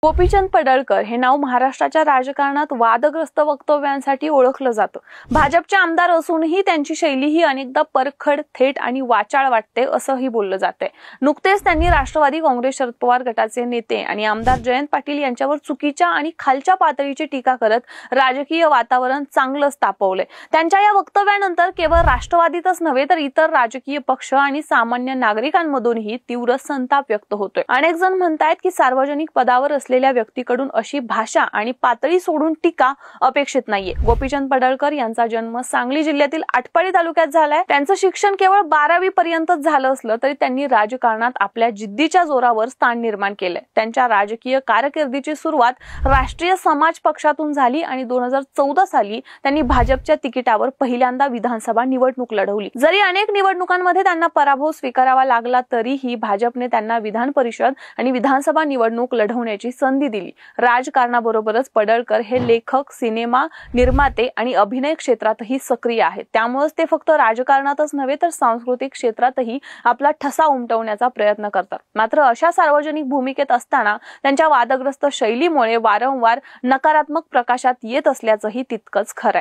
गोपीचंद पडळकर हे नाव महाराष्ट्राच्या राजकारणात वादग्रस्त वक्तव्यांसाठी ओळखलं जातं। भाजपचे आमदार असूनही त्यांची शैली ही अनेकदा परखड, थेट आणि वाचाळ वाटते असंही बोललं जातंय। नुकतेच त्यांनी राष्ट्रवादी काँग्रेस शरद पवार गटाचे नेते आणि आमदार जयंत पाटील यांच्यावर चुकीच्या आणि खालच्या पातळीची टीका करत राजकीय वातावरण चांगलंच तापवलंय। त्यांच्या या वक्तव्यानंतर केवळ राष्ट्रवादीतच नव्हे तर इतर राजकीय पक्ष आणि सामान्य नागरिकांमधूनही तीव्र संताप व्यक्त होतोय। अनेक जण म्हणतायत की सार्वजनिक पदावर असलेल्या व्यक्तीकडून अशी भाषा आणि पातळी सोडून टीका अपेक्षित नाहीये। गोपीचंद पडळकर यांचा जन्म सांगली जिल्ह्यातील आटपाडी तालुक्यात झालाय। त्यांचं शिक्षण केवळ 12वी पर्यंतच झालं असलं तरी त्यांनी राजकारणात आपल्या जिद्दीच्या जोरावर स्थान निर्माण केलंय। त्यांच्या राजकीय कारकिर्दीची सुरुवात राष्ट्रीय समाज पक्षातून झाली आणि 2014 साली त्यांनी भाजपच्या तिकिटावर पहिल्यांदा विधानसभा निवडणूक लढवली। जरी अनेक निवडणुकांमध्ये त्यांना पराभव स्वीकारावा लागला तरीही भाजपने त्यांना विधान परिषद आणि विधानसभा निवडणूक लढवण्याची संधी दिली। राजकारणाबरोबरच पडळकर हे लेखक, सिनेमा निर्माते आणि अभिनय क्षेत्रातही सक्रिय आहेत। त्यामुळेच ते फक्त राजकारणातच नव्हे तर सांस्कृतिक क्षेत्रातही आपला ठसा उमटवण्याचा प्रयत्न करतात। मात्र अशा सार्वजनिक भूमिकेत असताना त्यांच्या वादग्रस्त शैलीमुळे वारंवार नकारात्मक प्रकाशात येत असल्याचंही तितकंच खरंय।